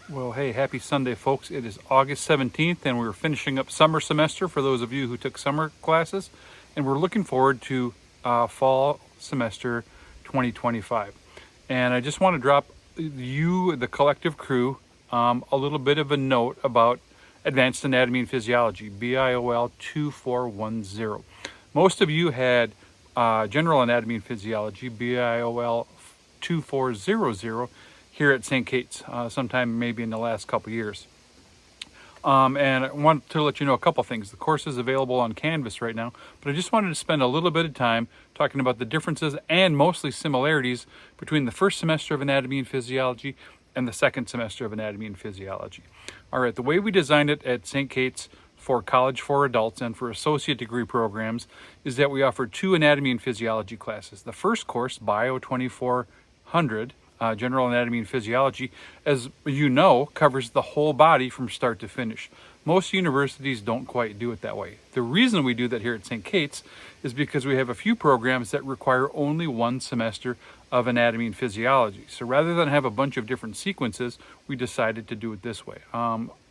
Well, hey, happy Sunday, folks. It is August 17th, and we're finishing up summer semester for those of you who took summer classes, and we're looking forward to fall semester 2025. And I just want to drop you, the collective crew, a little bit of a note about Advanced Anatomy and Physiology, BIOL2410. Most of you had General Anatomy and Physiology, BIOL2400, here at St. Kate's, sometime maybe in the last couple years. And I want to let you know a couple things. The course is available on Canvas right now, but I just wanted to spend a little bit of time talking about the differences and mostly similarities between the first semester of Anatomy and Physiology and the second semester of Anatomy and Physiology. All right, the way we designed it at St. Kate's for college for adults and for associate degree programs is that we offer two Anatomy and Physiology classes. The first course, Bio2400, General Anatomy and Physiology, as you know, covers the whole body from start to finish. Most universities don't quite do it that way. The reason we do that here at St. Kate's is because we have a few programs that require only one semester of Anatomy and Physiology. So rather than have a bunch of different sequences, we decided to do it this way.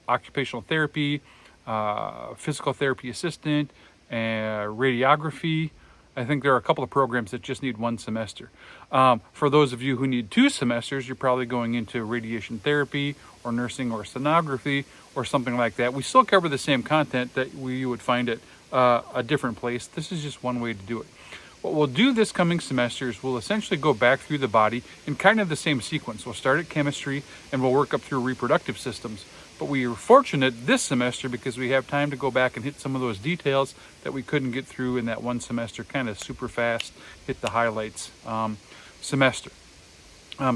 Occupational therapy, physical therapy assistant, radiography. I think there are a couple of programs that just need one semester. For those of you who need 2 semesters, you're probably going into radiation therapy or nursing or sonography or something like that. We still cover the same content that you would find at a different place. This is just one way to do it. What we'll do this coming semester is we'll essentially go back through the body in kind of the same sequence. We'll start at chemistry and we'll work up through reproductive systems. But we are fortunate this semester because we have time to go back and hit some of those details that we couldn't get through in that one semester, kind of super fast, hit the highlights semester.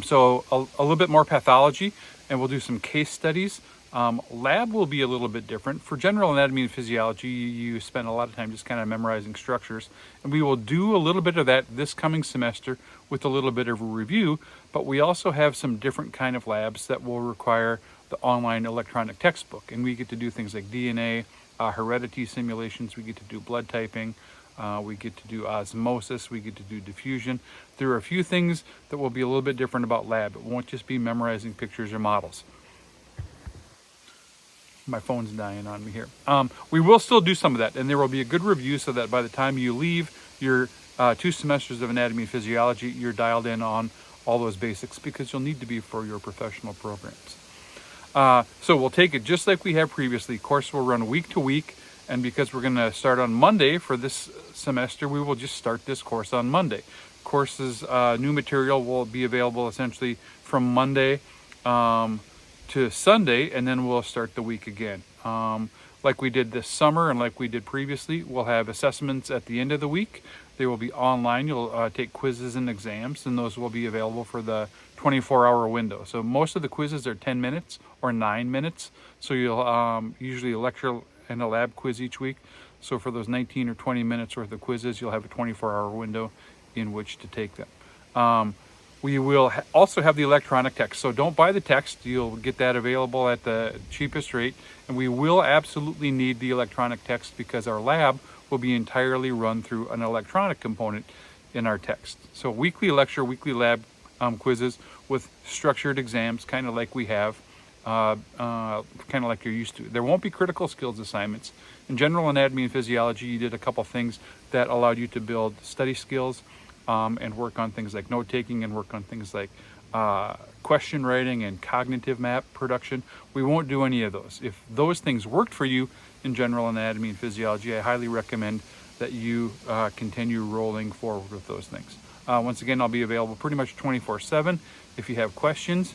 So a little bit more pathology, and we'll do some case studies. Lab will be a little bit different. For General Anatomy and Physiology, you spend a lot of time just kind of memorizing structures, and we will do a little bit of that this coming semester with a little bit of a review, but we also have some different kind of labs that will require the online electronic textbook, and we get to do things like DNA, heredity simulations, we get to do blood typing, we get to do osmosis, we get to do diffusion. There are a few things that will be a little bit different about lab. It won't just be memorizing pictures or models. My phone's dying on me here. We will still do some of that, and there will be a good review so that by the time you leave your 2 semesters of Anatomy and Physiology, you're dialed in on all those basics because you'll need to be for your professional programs. So we'll take it just like we have previously. Course will run week to week, and because we're going to start on Monday for this semester, we will just start this course on Monday. Courses, new material will be available essentially from Monday to Sunday, and then we'll start the week again. Like we did this summer and like we did previously, we'll have assessments at the end of the week. They will be online. You'll take quizzes and exams, and those will be available for the 24-hour window. So most of the quizzes are 10 minutes or 9 minutes. So you'll usually a lecture and a lab quiz each week. So for those 19 or 20 minutes worth of quizzes, you'll have a 24-hour window in which to take them. We will also have the electronic text. So don't buy the text. You'll get that available at the cheapest rate. And we will absolutely need the electronic text because our lab will be entirely run through an electronic component in our text. So weekly lecture, weekly lab quizzes with structured exams, kind of like we have, kind of like you're used to. There won't be critical skills assignments. In General Anatomy and Physiology, you did a couple things that allowed you to build study skills and work on things like note-taking and work on things like question writing and cognitive map production. We won't do any of those. If those things worked for you in General Anatomy and Physiology, I highly recommend that you continue rolling forward with those things. Once again, I'll be available pretty much 24/7 if you have questions.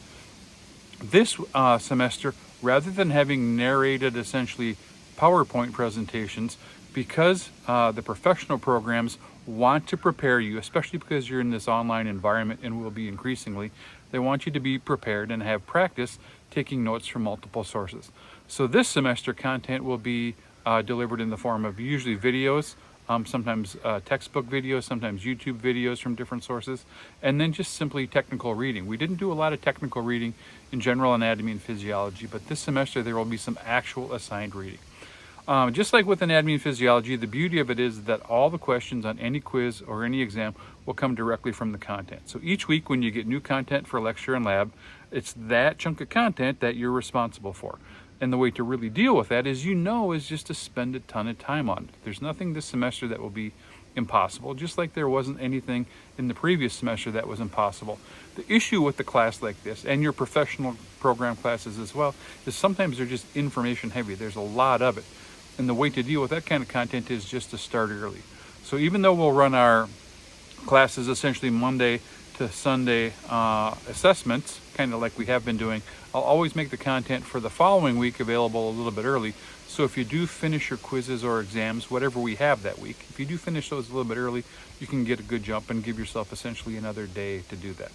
This semester, rather than having narrated essentially PowerPoint presentations, because the professional programs want to prepare you, especially because you're in this online environment and will be increasingly, they want you to be prepared and have practice taking notes from multiple sources. So this semester content will be delivered in the form of usually videos, sometimes textbook videos, sometimes YouTube videos from different sources, and then just simply technical reading. We didn't do a lot of technical reading in General Anatomy and Physiology, but this semester there will be some actual assigned reading. Just like with anatomy and physiology, the beauty of it is that all the questions on any quiz or any exam will come directly from the content. So each week when you get new content for lecture and lab, it's that chunk of content that you're responsible for. And the way to really deal with that is just to spend a ton of time on it. There's nothing this semester that will be impossible, just like there wasn't anything in the previous semester that was impossible. The issue with the class like this, and your professional program classes as well, is sometimes they're just information heavy. There's a lot of it. And the way to deal with that kind of content is just to start early. So even though we'll run our classes essentially Monday to Sunday assessments, kind of like we have been doing, I'll always make the content for the following week available a little bit early. So if you do finish your quizzes or exams, whatever we have that week, if you do finish those a little bit early, you can get a good jump and give yourself essentially another day to do that.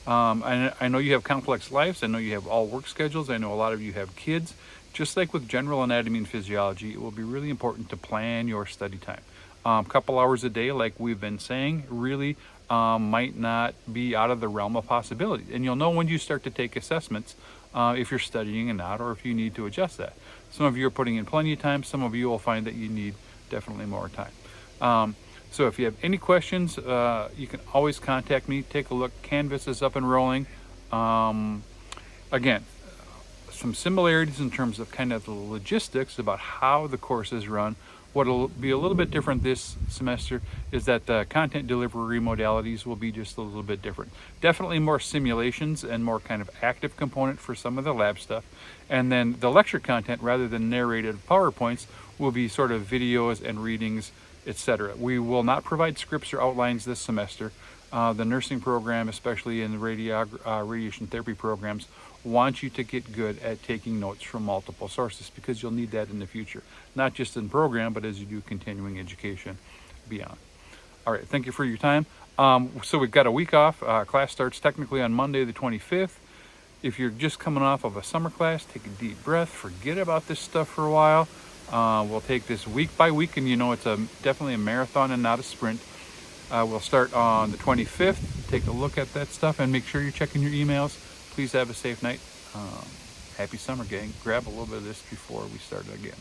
I know you have complex lives. I know you have all work schedules. I know a lot of you have kids. Just like with general anatomy and physiology, it will be really important to plan your study time. A couple hours a day, like we've been saying, really might not be out of the realm of possibility. And you'll know when you start to take assessments if you're studying or not, or if you need to adjust that. Some of you are putting in plenty of time. Some of you will find that you need definitely more time. So if you have any questions, you can always contact me. Take a look. Canvas is up and rolling. Again, some similarities in terms of kind of the logistics about how the course is run. What'll be a little bit different this semester is that the content delivery modalities will be just a little bit different. Definitely more simulations and more kind of active component for some of the lab stuff. And then the lecture content, rather than narrated PowerPoints, will be sort of videos and readings, etc. We will not provide scripts or outlines this semester. The nursing program, especially in the radiation therapy programs, want you to get good at taking notes from multiple sources, because you'll need that in the future, not just in program, but as you do continuing education beyond. All right, thank you for your time. So we've got a week off. Class starts technically on Monday the 25th. If you're just coming off of a summer class, take a deep breath, forget about this stuff for a while. We'll take this week by week, and it's definitely a marathon and not a sprint. We'll start on the 25th. Take a look at that stuff and make sure you're checking your emails. Please have a safe night. Happy summer, gang. Grab a little bit of this before we start again.